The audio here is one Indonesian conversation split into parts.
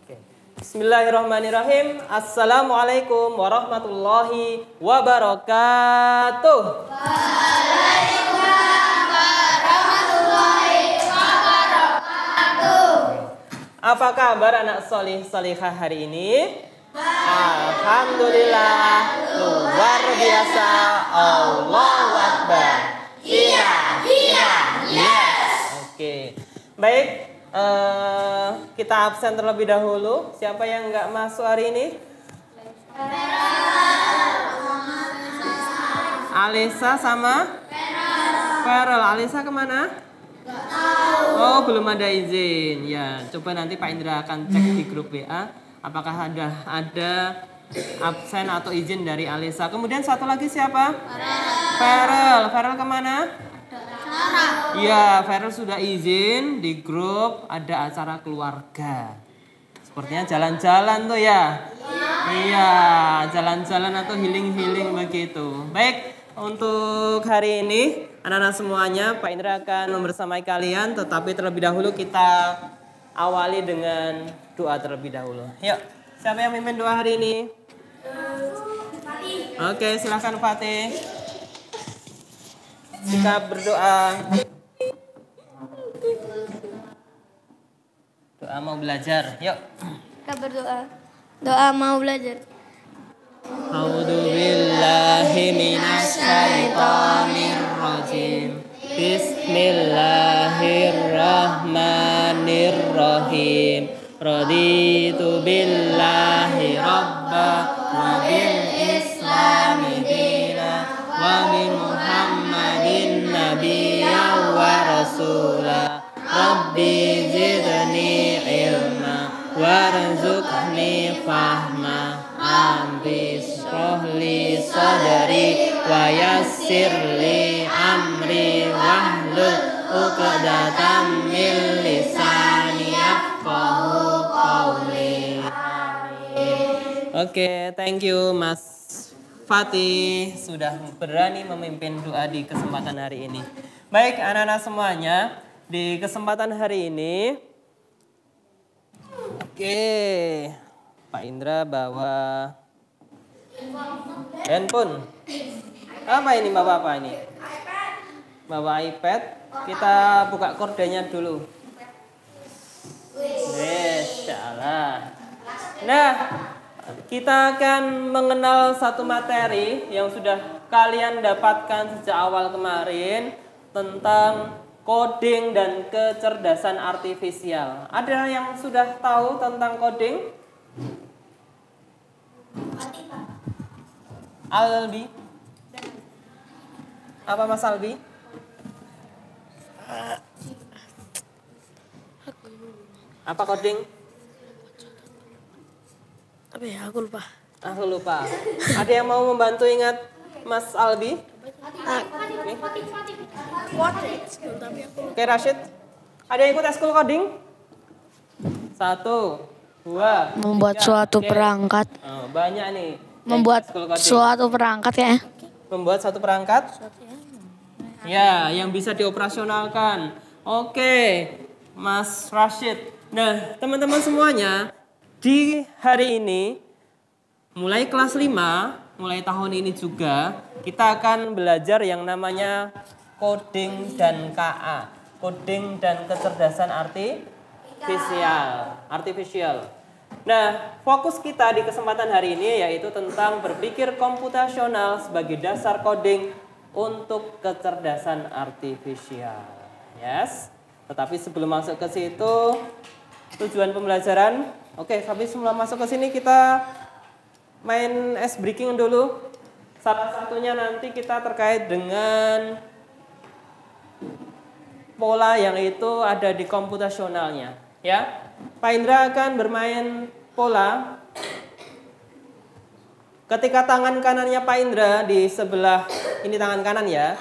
Oke. Bismillahirrahmanirrahim. Assalamualaikum warahmatullahi wabarakatuh. Waalaikumsalam warahmatullahi wabarakatuh. Apa kabar anak solih solihah hari ini? Alhamdulillah, luar biasa. Allahu Akbar. Iya, yes. Oke, baik. Kita absen terlebih dahulu. Siapa yang nggak masuk hari ini? Alisa sama Ferel. Alisa kemana? Oh, belum ada izin. Ya, coba nanti Pak Indra akan cek di grup WA apakah ada absen atau izin dari Alisa. Kemudian satu lagi siapa? Ferel. Ferel kemana? Ya, Ferel sudah izin di grup ada acara keluarga. Sepertinya jalan-jalan tuh ya. Iya, jalan-jalan atau healing-healing begitu. Baik, untuk hari ini anak-anak semuanya Pak Indra akan membersamai kalian, tetapi terlebih dahulu kita awali dengan doa terlebih dahulu. Yuk, siapa yang mimpin doa hari ini? Oke, silakan Fatih. Kita berdoa. Doa mau belajar. Yuk. Kita berdoa. Doa mau belajar. A'udzu billahi minasyaitonir rajim. Bismillahirrahmanirrahim. Raditu billahi rabba wa bil islami dina wa bi Muhammadin nabiyyan wa rasula. Rabbi zidni ilma warzuqni fahma. Ambis rohli sadari wa yassirli amri wahlul uqdatam min lisani yafqahu qawli. Amin. Oke, thank you Mas Fatih sudah berani memimpin doa di kesempatan hari ini. Baik anak-anak semuanya, di kesempatan hari ini Pak Indra bawa handphone. Apa ini Bapak ini? Bawa iPad. Kita buka kordenya dulu. Insyaallah. Nah, kita akan mengenal satu materi yang sudah kalian dapatkan sejak awal kemarin tentang coding dan kecerdasan artifisial. Ada yang sudah tahu tentang coding? Albi? Apa Mas Albi? Apa coding? Apa ya? Aku lupa. Aku lupa. Ada yang mau membantu ingat Mas Albi? Oke Rashid. Ada yang ikut eskul coding? 1, 2, Membuat 3. suatu Oke. perangkat. Oh, banyak nih. Membuat Eskul coding. suatu perangkat ya. Membuat satu perangkat. Ya, yang bisa dioperasionalkan. Oke, Mas Rashid. Nah, teman-teman semuanya, di hari ini, mulai kelas 5, mulai tahun ini juga, kita akan belajar yang namanya coding dan KA. Coding dan kecerdasan artifisial. Nah, fokus kita di kesempatan hari ini yaitu tentang berpikir komputasional sebagai dasar coding untuk kecerdasan artifisial. Yes. Tetapi sebelum masuk ke situ, tujuan pembelajaran. Oke, tapi sebelum masuk ke sini kita main ice breaking dulu. Salah satunya nanti kita terkait dengan pola yang itu ada di komputasionalnya, ya. Pak Indra akan bermain pola. Ketika tangan kanannya Pak Indra di sebelah ini tangan kanan ya.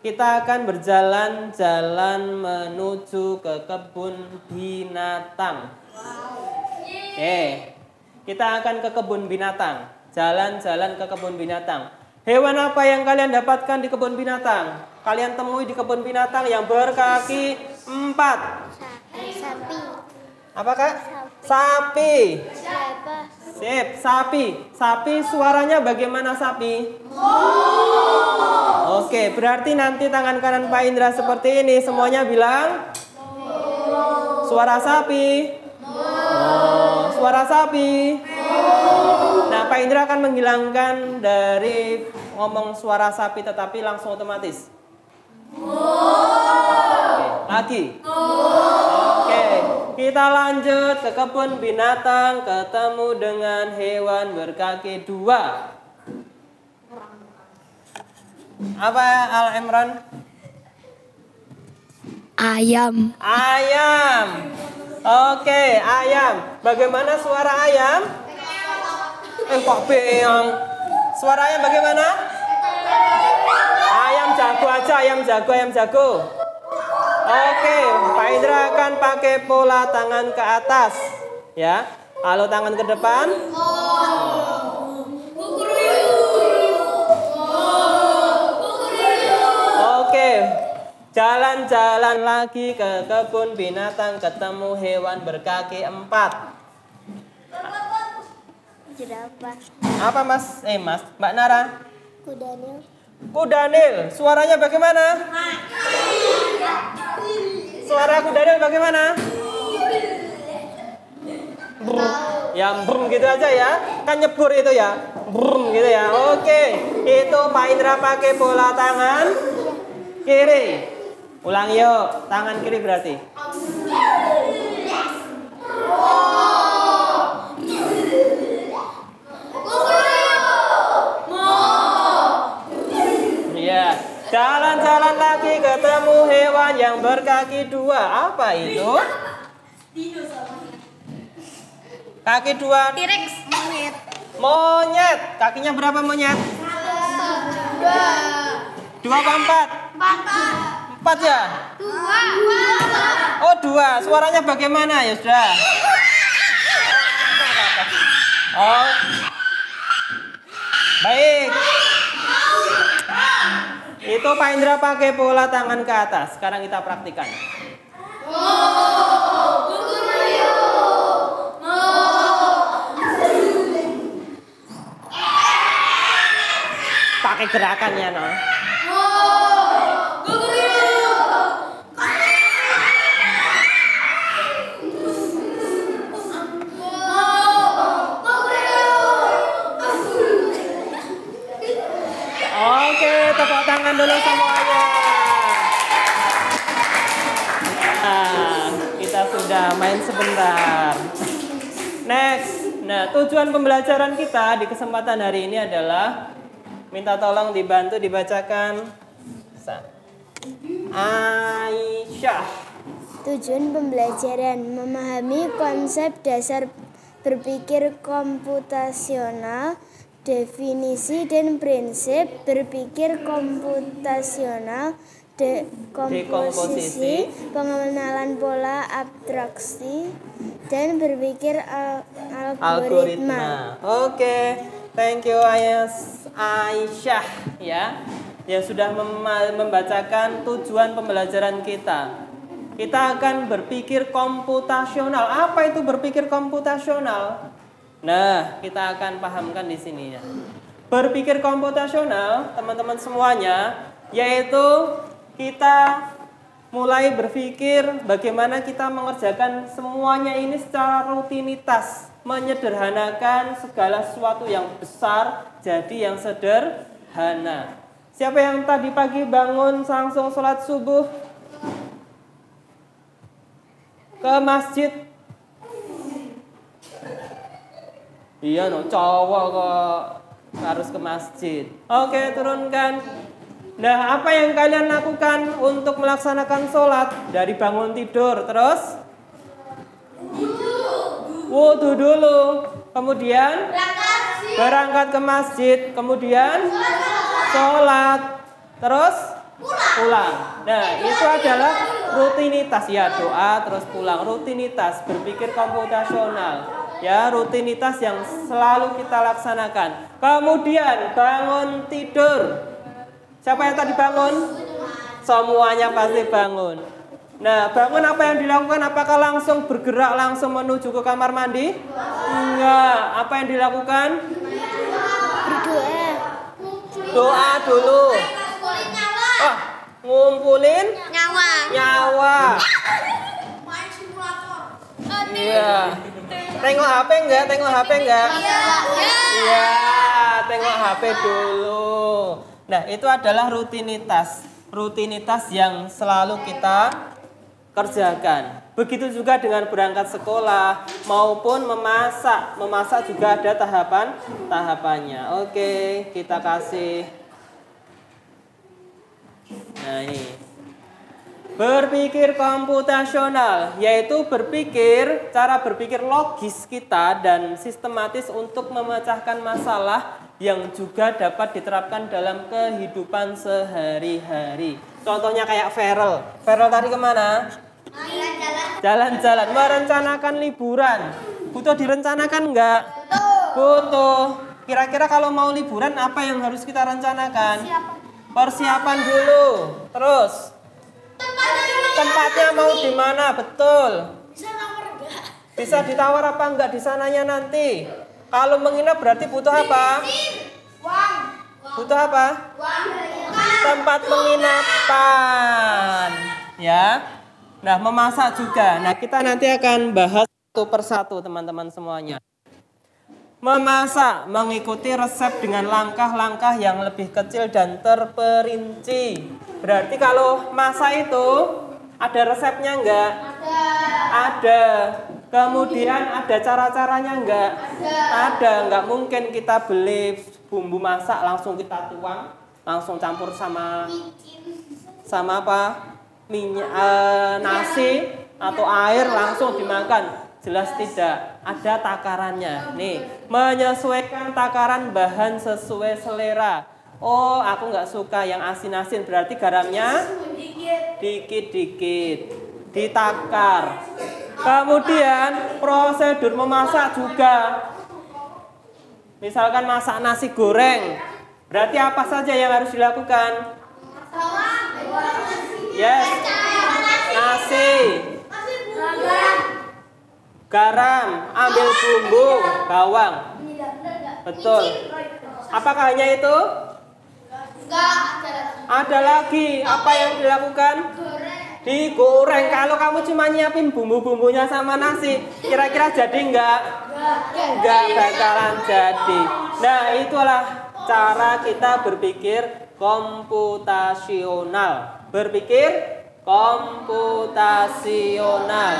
Kita akan berjalan-jalan menuju ke kebun binatang. Oke. Kita akan ke kebun binatang. Jalan-jalan ke kebun binatang. Hewan apa yang kalian dapatkan di kebun binatang? Kalian temui di kebun binatang yang berkaki 4. Sapi. Apa Kak? Sapi. Sip, sapi. Sapi suaranya bagaimana sapi? Oke, berarti nanti tangan kanan Pak Indra seperti ini. Semuanya bilang suara sapi. Oh, suara sapi. Nah, Pak Indra akan menghilangkan dari ngomong suara sapi tetapi langsung otomatis. Oke, lagi. Oke, kita lanjut ke kebun binatang, ketemu dengan hewan berkaki dua. Apa Al Imran? Ayam. Ayam. Oke, ayam. Bagaimana suara ayam? Kok beong? Suara ayam bagaimana? Ayam jago aja, ayam jago, ayam jago. Oke, Pak Indra akan pakai pola tangan ke atas. Ya, lalu tangan ke depan. Oke, jalan-jalan lagi ke kebun binatang, ketemu hewan berkaki 4. Jerapah. Apa Mas? Mbak Nara? Kudanil. Kudanil. Suaranya bagaimana? Suara kudanil bagaimana? Brum. Ya brum gitu aja ya. Kan nyebur itu ya. Brum gitu ya. Oke. Itu Pak Indra pakai bola tangan kiri. Ulang yuk. Tangan kiri berarti. Ya, jalan-jalan lagi ketemu hewan yang berkaki 2. Apa itu? Kaki 2. T-Rex. Monyet. Monyet. Kakinya berapa monyet? 2 apa 4? 4 ya? 2. Oh 2. Suaranya bagaimana ya sudah? Oh. Baik. Itu Pak Indra pakai pola tangan ke atas. Sekarang kita praktikan. Pakai gerakannya, no. Oke, tepuk tangan dulu semuanya. Nah, kita sudah main sebentar. Next. Nah, tujuan pembelajaran kita di kesempatan hari ini adalah minta tolong dibantu dibacakan. Aisyah. Tujuan pembelajaran memahami konsep dasar berpikir komputasional, definisi dan prinsip berpikir komputasional, dekomposisi, pengenalan pola abstraksi, dan berpikir algoritma. Oke, thank you Aisyah ya, yang sudah membacakan tujuan pembelajaran kita. Kita akan berpikir komputasional. Apa itu berpikir komputasional? Nah, kita akan pahamkan di sini ya. Berpikir komputasional, teman-teman semuanya, yaitu kita mulai berpikir bagaimana kita mengerjakan semuanya ini secara rutinitas, menyederhanakan segala sesuatu yang besar jadi yang sederhana. Siapa yang tadi pagi bangun langsung sholat subuh ke masjid? Iya no, cowok kok harus ke masjid. Oke, turunkan. Nah, apa yang kalian lakukan untuk melaksanakan sholat? Dari bangun tidur, terus wudu dulu, kemudian berangkat ke masjid, kemudian sholat, terus pulang. Nah, itu adalah rutinitas ya, doa terus pulang. Rutinitas berpikir komputasional. Ya, rutinitas yang selalu kita laksanakan. Kemudian bangun tidur. Siapa yang tadi bangun? Semuanya pasti bangun. Nah, bangun apa yang dilakukan? Apakah langsung bergerak langsung menuju ke kamar mandi? Enggak. Apa yang dilakukan? Berdoa. Doa dulu. Oh, ngumpulin nyawa. Iya. Tengok HP enggak? Tengok HP enggak? Iya, tengok HP dulu. Nah, itu adalah rutinitas. Rutinitas yang selalu kita kerjakan. Begitu juga dengan berangkat sekolah maupun memasak. Memasak juga ada tahapannya. Oke, kita kasih. Nah, ini. Berpikir komputasional, yaitu cara berpikir logis kita dan sistematis untuk memecahkan masalah yang juga dapat diterapkan dalam kehidupan sehari-hari. Contohnya kayak Feral. Feral tadi kemana? Jalan-jalan, merencanakan liburan. Butuh direncanakan enggak? Butuh. Kira-kira kalau mau liburan apa yang harus kita rencanakan? Persiapan dulu. Terus tempatnya mau di mana? Betul. Bisa ditawar apa enggak di sananya nanti? Kalau menginap berarti butuh apa? Butuh apa? Tempat penginapan. Ya. Nah, memasak juga. Nah, kita nanti akan bahas satu persatu teman-teman semuanya. Memasak mengikuti resep dengan langkah-langkah yang lebih kecil dan terperinci. Berarti kalau masak itu ada resepnya enggak? Ada. Kemudian ada cara-caranya enggak? Ada. Enggak mungkin kita beli bumbu masak langsung kita tuang, langsung campur sama apa? Nasi atau air langsung dimakan. Jelas tidak, ada takarannya. Nih, menyesuaikan takaran bahan sesuai selera. Oh, aku nggak suka yang asin-asin, berarti garamnya dikit-dikit, ditakar. Kemudian prosedur memasak juga. Misalkan masak nasi goreng, berarti apa saja yang harus dilakukan? Yes, nasi, garam, ambil bumbu, bawang. Betul. Apakah hanya itu? Ada lagi. Apa yang dilakukan? Digoreng. Kalau kamu cuma nyiapin bumbu-bumbunya sama nasi, kira-kira jadi enggak? Enggak bakalan jadi. Nah, itulah cara kita berpikir komputasional. Berpikir komputasional.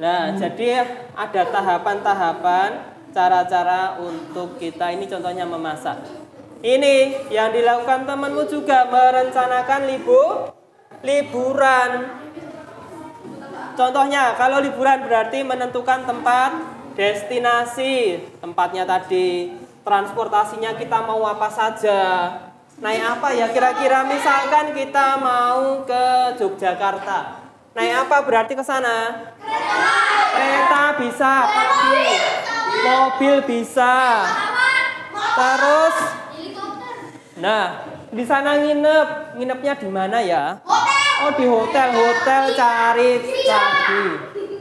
Nah, jadi ada tahapan-tahapan, cara-cara untuk kita ini contohnya memasak. Ini yang dilakukan temanmu juga merencanakan liburan. Contohnya, kalau liburan berarti menentukan tempat, destinasi, tempatnya tadi, transportasinya kita mau apa saja. Naik apa ya kira-kira, misalkan kita mau ke Yogyakarta. Naik apa berarti ke sana? Kereta bisa, mobil bisa. Terus, nah di sana nginepnya di mana ya? Oh, di hotel cari lagi.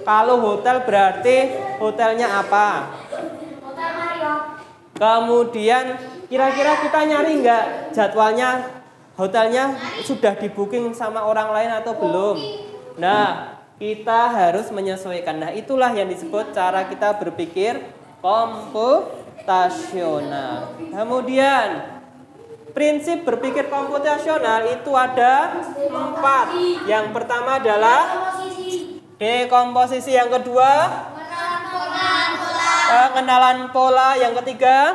Kalau hotel berarti hotelnya apa? Kemudian kira-kira kita nyari nggak jadwalnya, hotelnya sudah di booking sama orang lain atau belum? Nah, kita harus menyesuaikan. Nah, itulah yang disebut cara kita berpikir komputasional. Kemudian, prinsip berpikir komputasional itu ada 4. Yang pertama adalah dekomposisi. Yang kedua, pengenalan pola. Yang ketiga,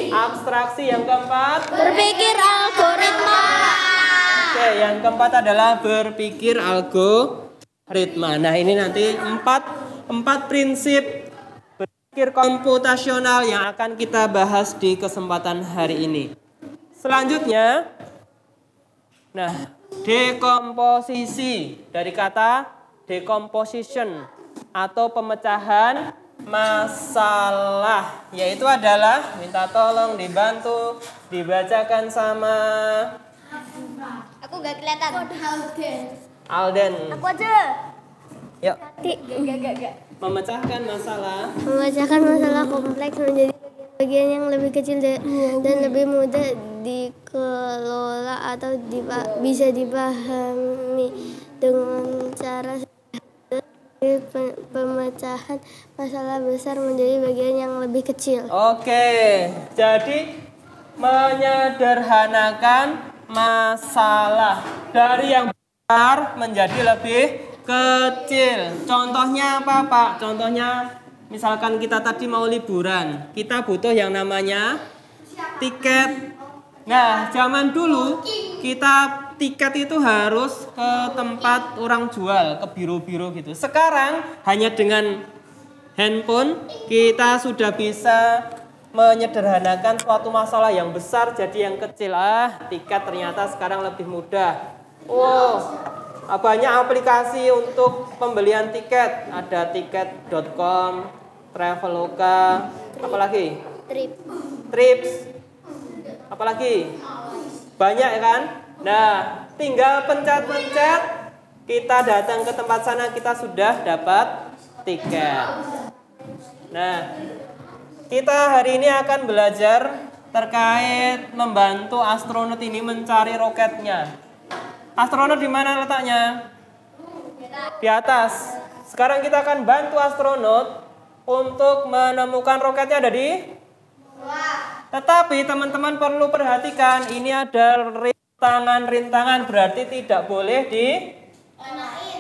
abstraksi. Yang keempat, Berpikir algoritma. Oke, yang keempat adalah berpikir algoritma. Nah, ini nanti empat prinsip berpikir komputasional yang akan kita bahas di kesempatan hari ini. Selanjutnya, nah, dekomposisi dari kata decomposition atau pemecahan masalah, yaitu adalah minta tolong dibantu dibacakan sama Aku gak kelihatan. Alden. Aku aja. Yuk. Gak. Memecahkan masalah. Memecahkan masalah kompleks menjadi bagian yang lebih kecil dan lebih mudah dikelola atau bisa dipahami dengan cara pemecahan masalah besar menjadi bagian yang lebih kecil. Oke, jadi menyederhanakan masalah dari yang besar menjadi lebih kecil. Contohnya apa, Pak? Contohnya misalkan kita tadi mau liburan, kita butuh yang namanya tiket. Nah, zaman dulu kita tiket itu harus ke tempat orang jual, ke biro-biro gitu. Sekarang hanya dengan handphone kita sudah bisa menyederhanakan suatu masalah yang besar jadi yang kecil. Tiket ternyata sekarang lebih mudah. Banyak aplikasi untuk pembelian tiket. Ada tiket.com, Traveloka, apalagi? Trips. Apalagi? Banyak ya kan? Nah, tinggal pencet-pencet, kita datang ke tempat sana, kita sudah dapat tiket. Nah, kita hari ini akan belajar terkait membantu astronot ini mencari roketnya. Astronot di mana letaknya? Di atas. Sekarang kita akan bantu astronot untuk menemukan roketnya ada di bawah. Tetapi teman-teman perlu perhatikan, ini ada rintangan-rintangan, berarti tidak boleh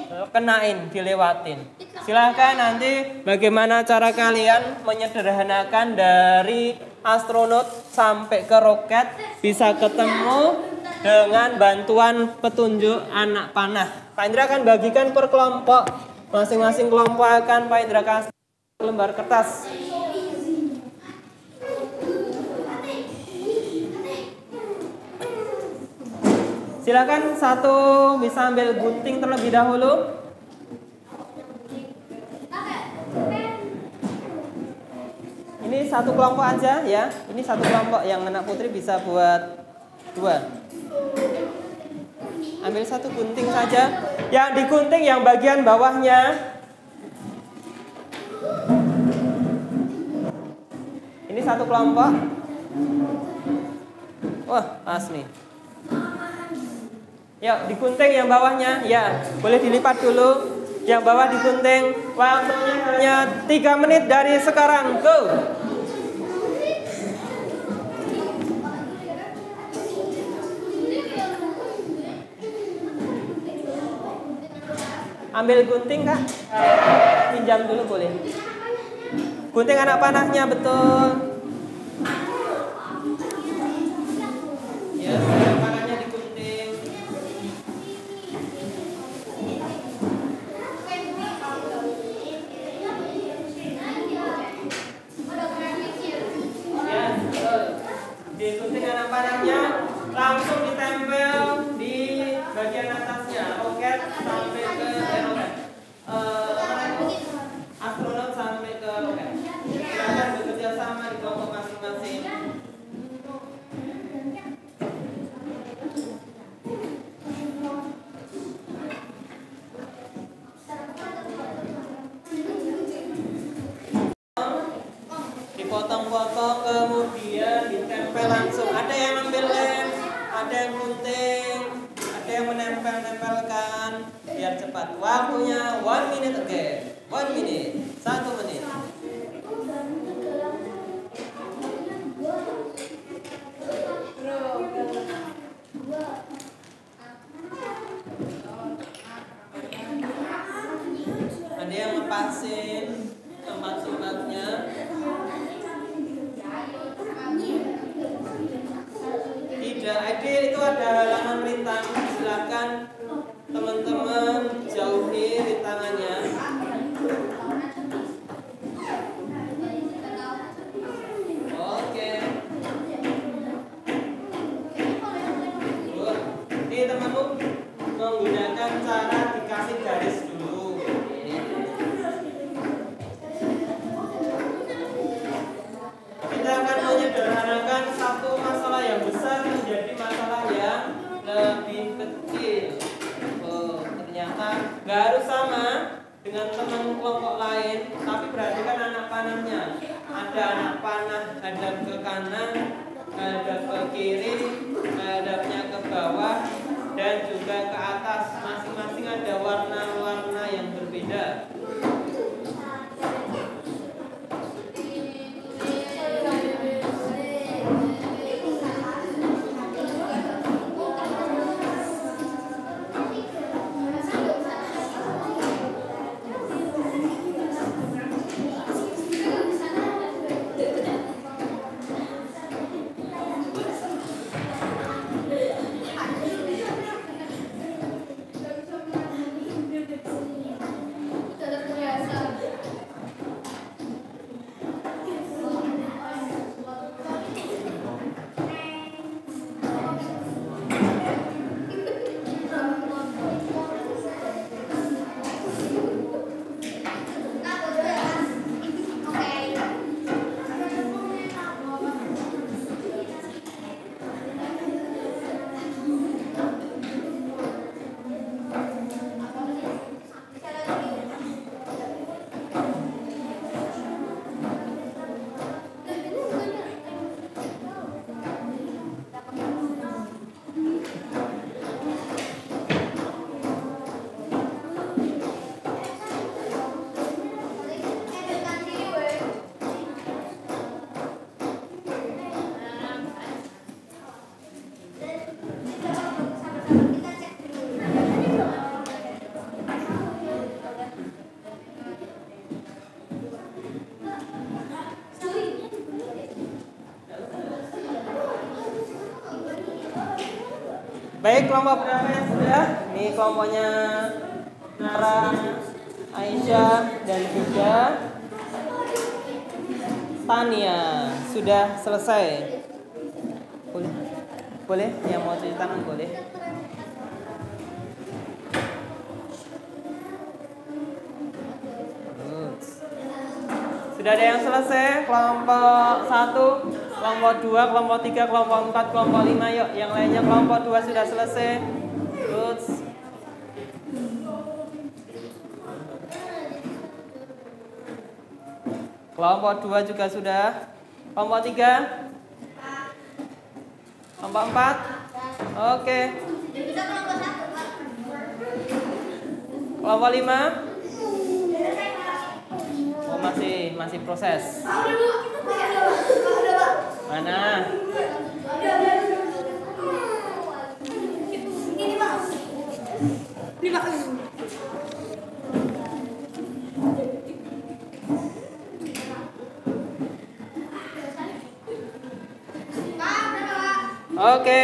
dikenain, dilewatin. Silahkan nanti bagaimana cara kalian menyederhanakan dari astronot sampai ke roket bisa ketemu dengan bantuan petunjuk anak panah. Pak Indra akan bagikan per kelompok. Masing-masing kelompok akan Pak Indra kasih lembar kertas. Silakan satu bisa ambil gunting terlebih dahulu. Ini satu kelompok aja ya. Ini satu kelompok, yang anak putri bisa buat 2. Ambil satu gunting saja. Yang digunting yang bagian bawahnya. Ini satu kelompok. Wah, pas nih. Ya, digunting yang bawahnya. Ya, boleh dilipat dulu. Yang bawah digunting. Waktunya hanya 3 menit dari sekarang. Go. Ambil gunting, Kak. Pinjam dulu boleh. Gunting anak panahnya betul. Ya, anak panahnya digunting. Ya, betul. Digunting anak panahnya, langsung ditempel di bagian atasnya. Roket sampai ke astronot sampai ke roket. Silakan bekerja sama di kelompok masing-masing. Dipotong-potong kemudian ditempel langsung. Ada yang ambil lem, ada yang gunting, ada yang menempel-nempelkan biar cepat. Waktunya 1 minute again. 1 minute. 1 menit. Ada yang ngepasin tempat-tempatnya. Tidak, itu ada halaman rintang. Silakan teman-teman jauhi rintangannya. Oke. Ini temanmu menggunakan cara dikasih garis dulu. Kita akan menyederhanakan satu masalah yang besar menjadi masalah yang lebih kecil. ada anak panah hadap ke kanan, hadap ke kiri, hadapnya ke bawah, dan juga ke atas. Masing-masing ada warna-warna yang berbeda. Baik, kelompok berapa yang sudah? Ini kelompoknya Nara, Aisyah, dan juga Tania sudah selesai. Boleh? Boleh? Yang mau cuci tangan boleh? Sudah ada yang selesai? Kelompok 1, kelompok 2, kelompok 3, kelompok 4, kelompok 5. Yuk, yang lainnya kelompok 2 sudah selesai. Good. Kelompok 2 juga sudah. Kelompok 3? Kelompok 4? Oke. Kelompok 5? Oh, masih proses. Mana? Oke.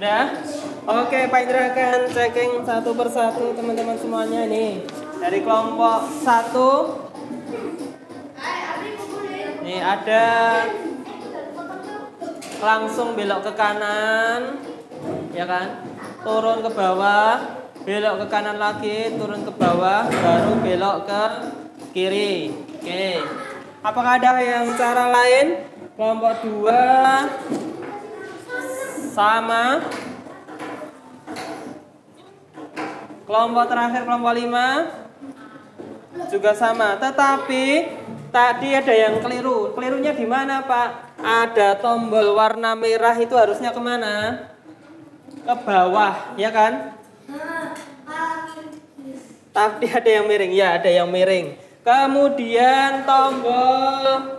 Sudah? Oke, Pak Indra akan checking satu persatu teman-teman semuanya nih. Dari kelompok 1. Nih ada langsung belok ke kanan, ya kan? Turun ke bawah, belok ke kanan lagi, turun ke bawah, baru belok ke kiri. Oke. Apakah ada yang cara lain? Kelompok 2 sama. Kelompok terakhir kelompok 5 juga sama. Tetapi tadi ada yang keliru. Kelirunya di mana, Pak? Ada tombol warna merah itu harusnya kemana? Ke bawah, ya kan? Tapi ada yang miring. Ya, ada yang miring. Kemudian tombol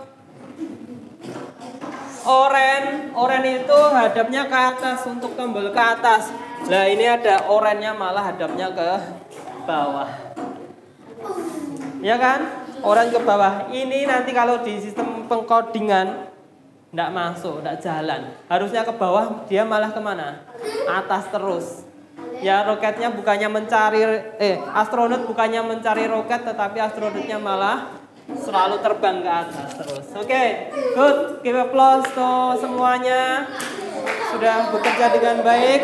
oren itu hadapnya ke atas untuk tombol ke atas. Nah, ini ada orennya malah hadapnya ke bawah. Ya kan? Oren ke bawah. Ini nanti kalau di sistem pengkodingan enggak masuk, enggak jalan. Harusnya ke bawah, dia malah kemana? Atas terus. Ya, roketnya bukannya mencari astronot bukannya mencari roket, tetapi astronotnya malah selalu terbang ke atas terus. Oke, good. Give applause to semuanya. Sudah bekerja dengan baik.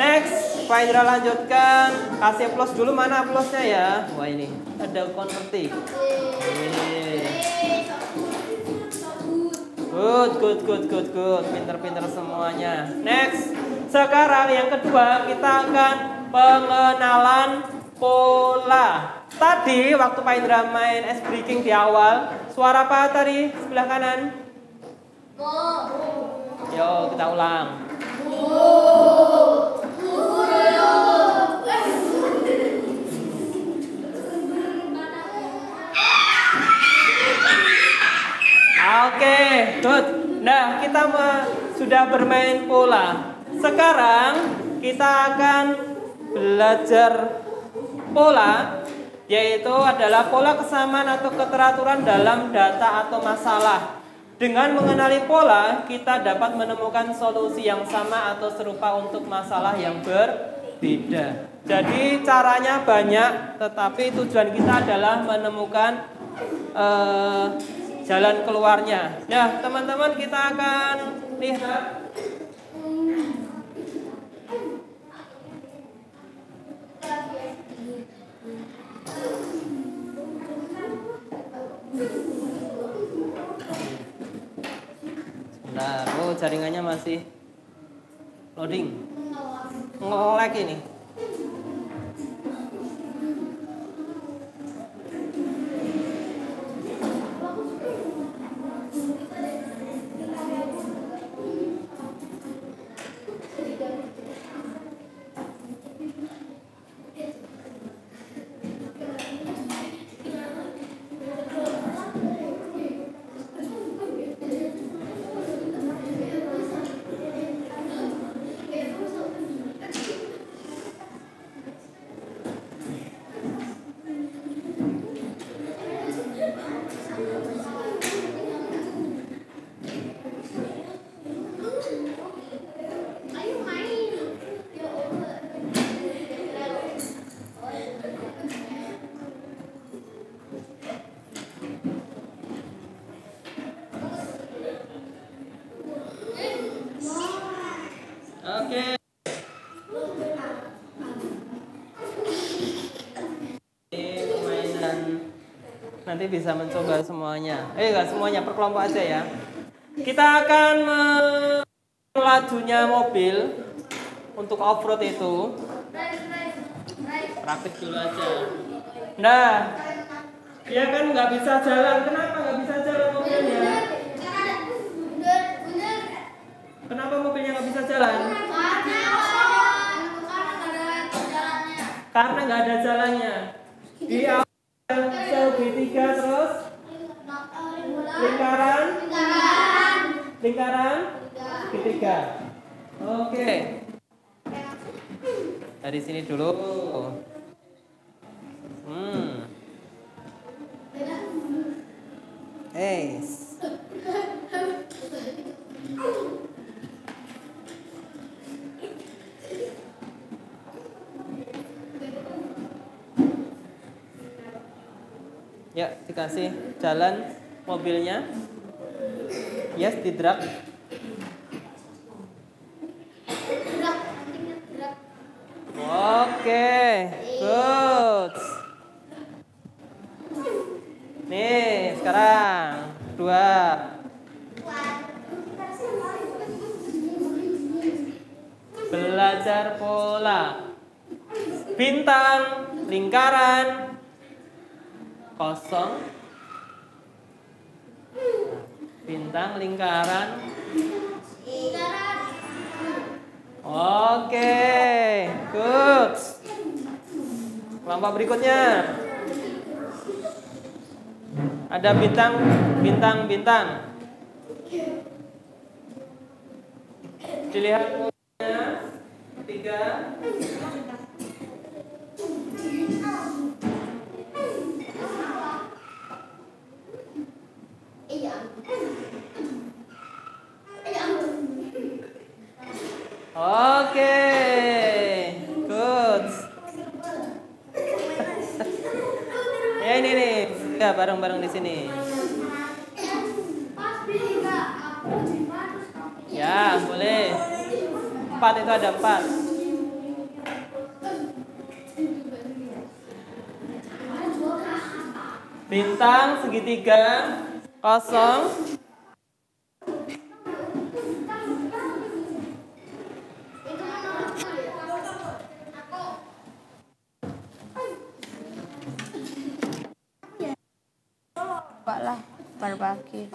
Next, Pak Indra lanjutkan. Kasih applause dulu, mana applause-nya ya? Wah ini, ada konverti. Good. Pinter-pinter semuanya. Next, sekarang yang kedua kita akan pengenalan pola. Tadi waktu Pak Indra main ice breaking di awal, suara apa tadi sebelah kanan? Yo, kita ulang. Oke, good. Nah, kita sudah bermain pola. Sekarang kita akan belajar pola, yaitu adalah pola kesamaan atau keteraturan dalam data atau masalah. Dengan mengenali pola, kita dapat menemukan solusi yang sama atau serupa untuk masalah yang berbeda. Jadi caranya banyak, tetapi tujuan kita adalah menemukan jalan keluarnya. Nah, teman-teman, kita akan lihat sebentar. Jaringannya masih loading. Nge-lag ini. Oke. Ini permainan nanti bisa mencoba semuanya. Enggak semuanya, per kelompok aja ya. Kita akan lajunya mobil untuk off-road itu. Praktik dulu aja. Nah, dia kan nggak bisa jalan. Kenapa nggak bisa jalan mobilnya? Kenapa mobilnya nggak bisa jalan? Karena nggak ada jalannya. Di awal segitiga terus lingkaran segitiga. Oke. Dari sini dulu. Ya, dikasih jalan mobilnya. Yes, di drag. Oke, good. Nih, sekarang 2. Belajar pola. Bintang, lingkaran, kosong. Bintang, lingkaran. Oke, good. Kelompok berikutnya. Ada bintang, bintang, bintang. Dilihat polanya. 3. Oke, good. Ya ini nih, ya aja bareng-bareng di sini. Ya, boleh. 4 itu ada 4. Bintang, segitiga, kosong. Pak lah, berbagi.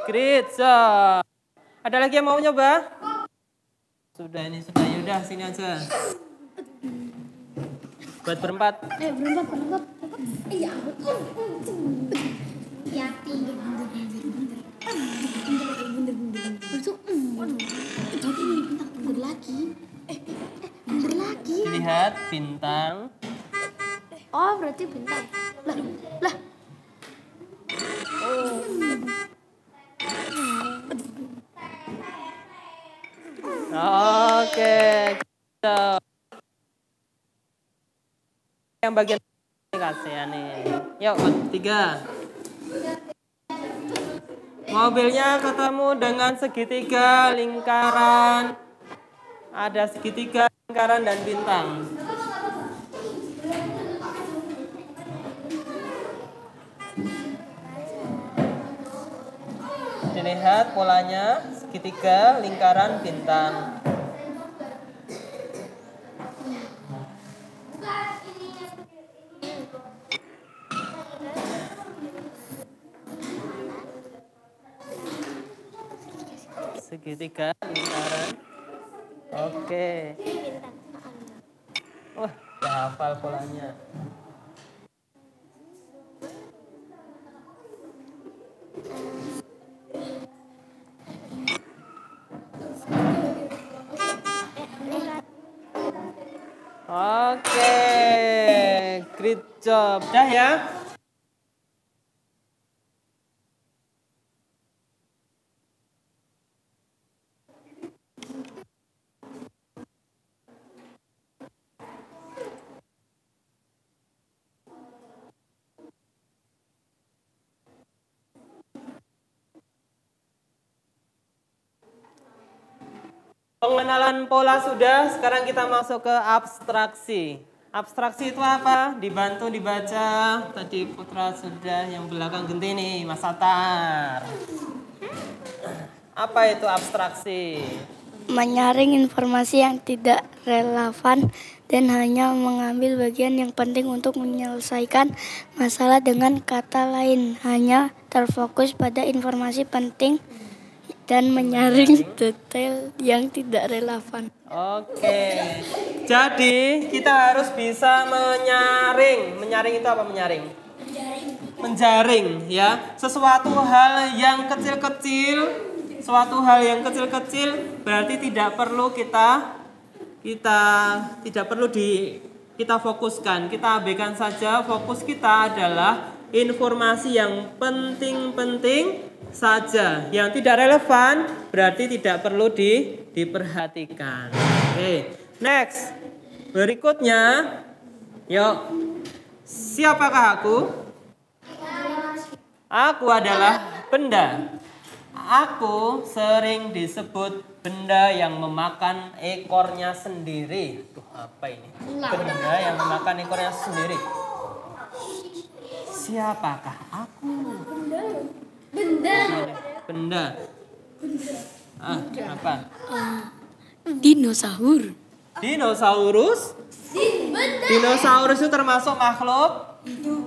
Great job. Ada lagi yang mau nyoba? Sudah ini sudah, yaudah sini aja. Buat berempat. Berempat. Iya. Lihat bintang. Oh, berarti bintang. Lah. Oke. Gitu. Yang bagian kasih nih. Yuk, 3. Mobilnya ketemu dengan segitiga, lingkaran. Ada segitiga, lingkaran, dan bintang. Dilihat polanya, segitiga, lingkaran, bintang. Segitiga, lingkaran. Oke. Wah, udah hafal polanya. Oke, great job. Dah ya. Pengenalan pola sudah, sekarang kita masuk ke abstraksi. Abstraksi itu apa? Dibantu dibaca. Tadi Putra sudah, yang belakang Gentini, Mas Satar. Apa itu abstraksi? Menyaring informasi yang tidak relevan dan hanya mengambil bagian yang penting untuk menyelesaikan masalah. Dengan kata lain, hanya terfokus pada informasi penting dan menyaring detail yang tidak relevan. Oke, jadi kita harus bisa menyaring. Menyaring itu apa menyaring? Menjaring, ya. Sesuatu hal yang kecil-kecil, berarti tidak perlu kita fokuskan. Kita abaikan saja. Fokus kita adalah informasi yang penting-penting saja. Yang tidak relevan berarti tidak perlu diperhatikan. Oke, next. Berikutnya, yuk. Siapakah aku? Aku adalah benda. Aku sering disebut benda yang memakan ekornya sendiri. Tuh, apa ini? Benda yang memakan ekornya sendiri. Siapakah aku? Benda. Apa? Dinosaurus. Dinosaurus? Dinosaurus itu termasuk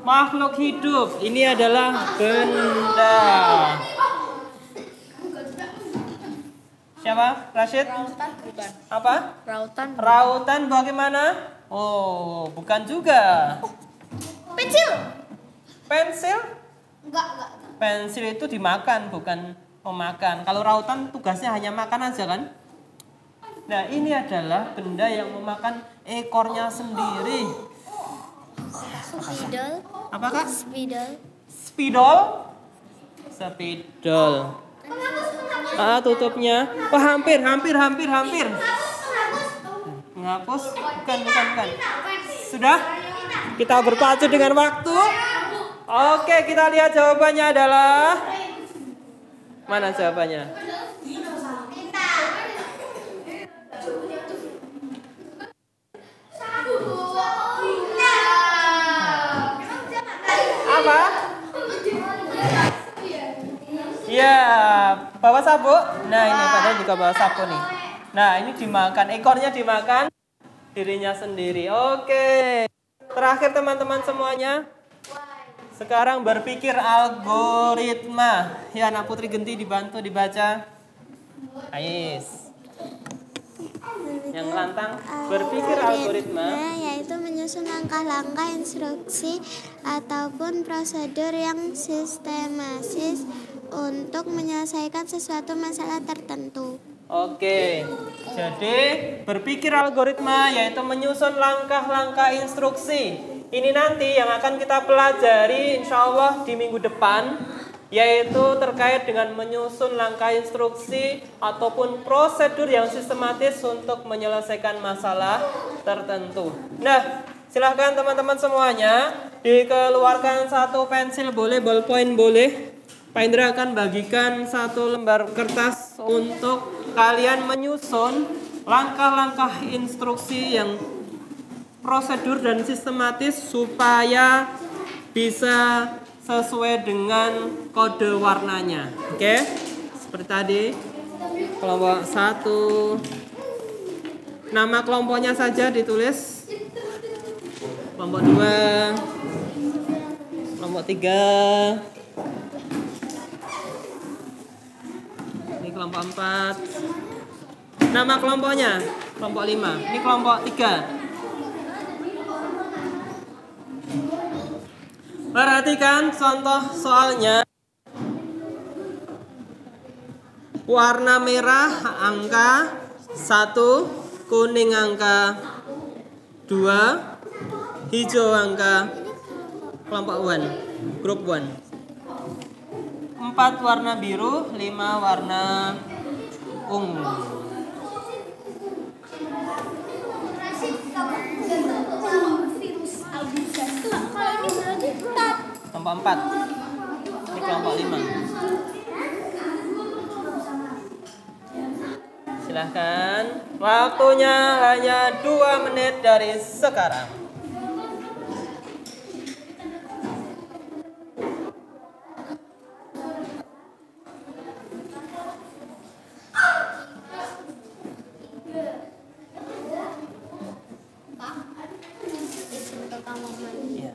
makhluk hidup. Ini adalah benda. Siapa? Rashid? Apa? Rautan bagaimana? Oh, bukan juga. Pensil? Enggak. Pensil itu dimakan, bukan memakan. Kalau rautan tugasnya hanya makan aja kan? Nah, ini adalah benda yang memakan ekornya sendiri. Spidol. Apakah? Spidol. Spidol? Spidol. Tutupnya. Oh, hampir. Menghapus? Bukan. Sudah? Kita berpacu dengan waktu. Oke, kita lihat jawabannya adalah mana jawabannya? Apa? Ya, bawa sapu. Nah, ini padahal juga bawa sapu nih. Nah, ini dimakan, ekornya dimakan dirinya sendiri. Oke. Terakhir teman-teman semuanya. Sekarang berpikir algoritma. Ya, anak Putri Genti dibantu dibaca. Ais. Yang lantang berpikir algoritma yaitu menyusun langkah-langkah instruksi ataupun prosedur yang sistematis untuk menyelesaikan sesuatu masalah tertentu. Oke, jadi berpikir algoritma yaitu menyusun langkah-langkah instruksi. Ini nanti yang akan kita pelajari insya Allah di minggu depan, yaitu terkait dengan menyusun langkah instruksi ataupun prosedur yang sistematis untuk menyelesaikan masalah tertentu. Nah, silahkan teman-teman semuanya dikeluarkan satu pensil boleh, ballpoint boleh. Pak Indra akan bagikan satu lembar kertas untuk kalian menyusun langkah-langkah instruksi yang prosedur dan sistematis supaya bisa sesuai dengan kode warnanya. Oke? Seperti tadi. Kelompok 1. Nama kelompoknya saja ditulis. Kelompok 2. Kelompok 3. Ini kelompok 4. Nama kelompoknya kelompok 5. Ini kelompok 3. Perhatikan contoh soalnya. Warna merah angka 1, kuning angka 2, hijau angka kelompok 1, grup 1. 4 warna biru, 5 warna ungu. Kelompok 4. Ini kelompok 5. Silahkan. Waktunya hanya 2 menit dari sekarang. Iya.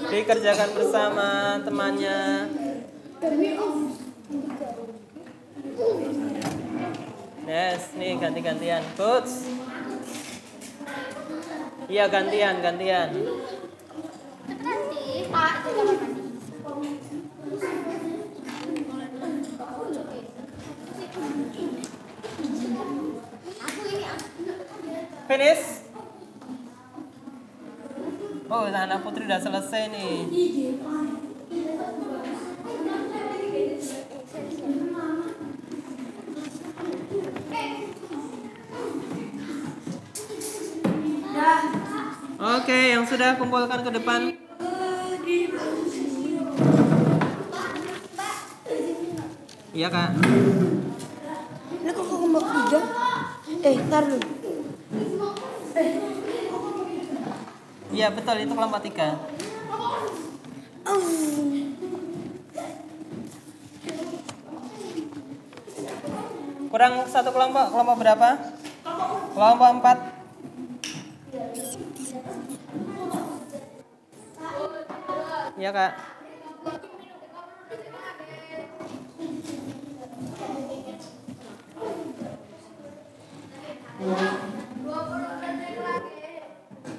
Dikerjakan bersama temannya. Yes, nih ganti-gantian. Coach. Iya, gantian. Finish. Oh, anak Putri udah selesai nih. Oke, yang sudah kumpulkan ke depan. Iya, Kak. Ini kok kelompok 3? Ntar dulu. Iya, betul, itu kelompok 3. Kurang satu kelompok berapa? Kelompok 4. Iya, Kak.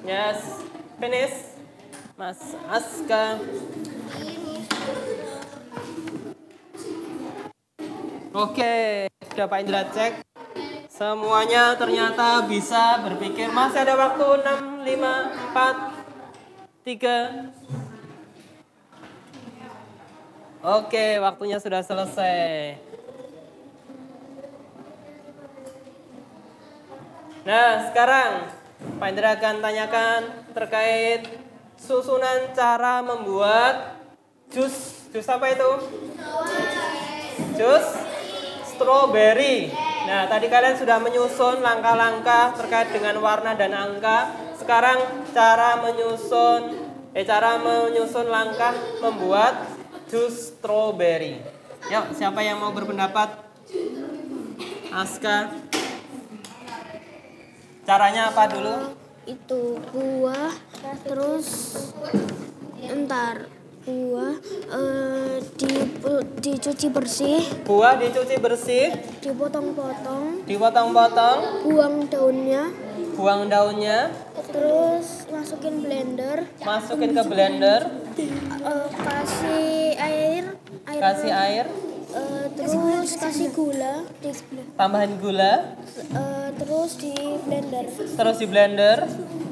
Yes, finish. Mas Aska. Oke, sudah Pak Indra cek. Semuanya ternyata bisa berpikir. Masih ada waktu 6, 5, 4, 3. Oke, waktunya sudah selesai. Nah, sekarang Pak Indra akan tanyakan terkait susunan cara membuat jus. Jus apa itu? Jus strawberry. Nah, tadi kalian sudah menyusun langkah-langkah terkait dengan warna dan angka. Sekarang cara menyusun langkah membuat jus strawberry. Yuk, siapa yang mau berpendapat? Aska. Caranya apa dulu? Itu buah, terus buah dicuci bersih, Buah dicuci bersih, dipotong-potong, buang daunnya, terus masukin ke blender, kasih air, kasih air, terus kasih gula, tambahin gula, terus di blender,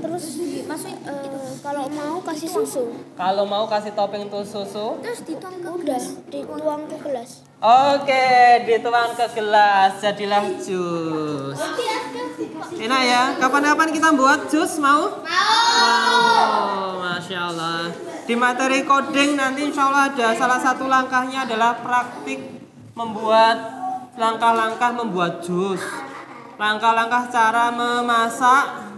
terus kalau mau kasih susu, kalau mau kasih topping tuh susu. terus dituang ke gelas. Oke, dituang ke gelas, jadilah jus. Enak ya? Kapan-kapan kita buat jus, mau? Mau, Masya Allah. Di materi coding nanti insya Allah ada salah satu langkahnya adalah praktik membuat langkah-langkah membuat jus. Langkah-langkah cara memasak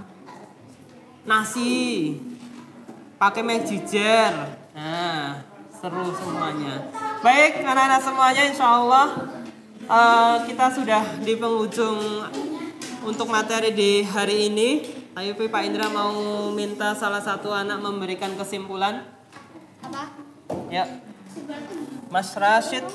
nasi pakai magic jar. Nah, seru semuanya. Baik, anak-anak semuanya, insya Allah kita sudah di penghujung untuk materi di hari ini. Tapi Pak Indra mau minta salah satu anak memberikan kesimpulan. Apa? Ya, Mas Rashid.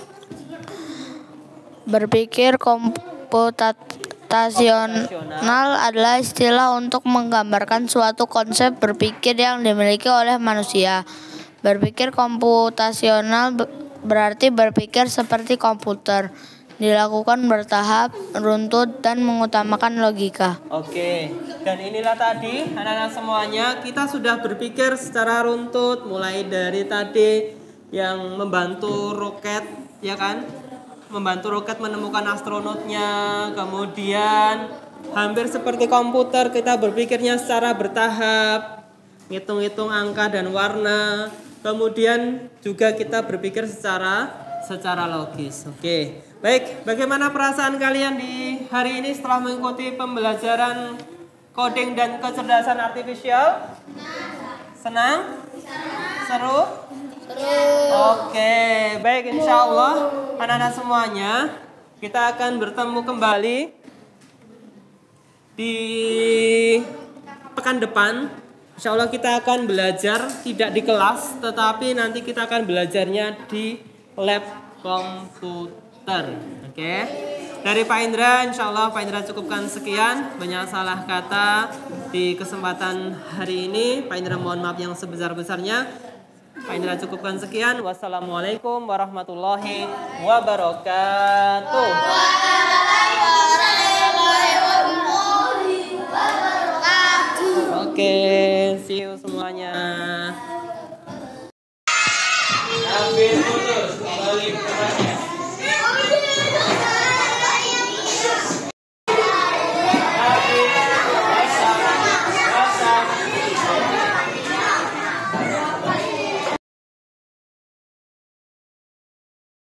Berpikir komputasional adalah istilah untuk menggambarkan suatu konsep berpikir yang dimiliki oleh manusia. Berpikir komputasional berarti berpikir seperti komputer, dilakukan bertahap, runtut, dan mengutamakan logika. Oke, dan inilah tadi anak-anak semuanya kita sudah berpikir secara runtut, mulai dari tadi yang membantu roket, ya kan? Membantu roket menemukan astronotnya, kemudian hampir seperti komputer kita berpikirnya secara bertahap, ngitung-ngitung angka dan warna, kemudian juga kita berpikir secara logis. Oke, baik, bagaimana perasaan kalian di hari ini setelah mengikuti pembelajaran coding dan kecerdasan artifisial? Senang? Seru? Oke, baik, insya Allah anak-anak semuanya kita akan bertemu kembali di pekan depan. Insya Allah kita akan belajar tidak di kelas, tetapi nanti kita akan belajarnya di lab komputer. Oke. Dari Pak Indra, insya Allah Pak Indra cukupkan sekian. Banyak salah kata di kesempatan hari ini. Pak Indra mohon maaf yang sebesar-besarnya. Pak Indra cukupkan sekian. Wassalamualaikum warahmatullahi wabarakatuh. Oke, see you semuanya.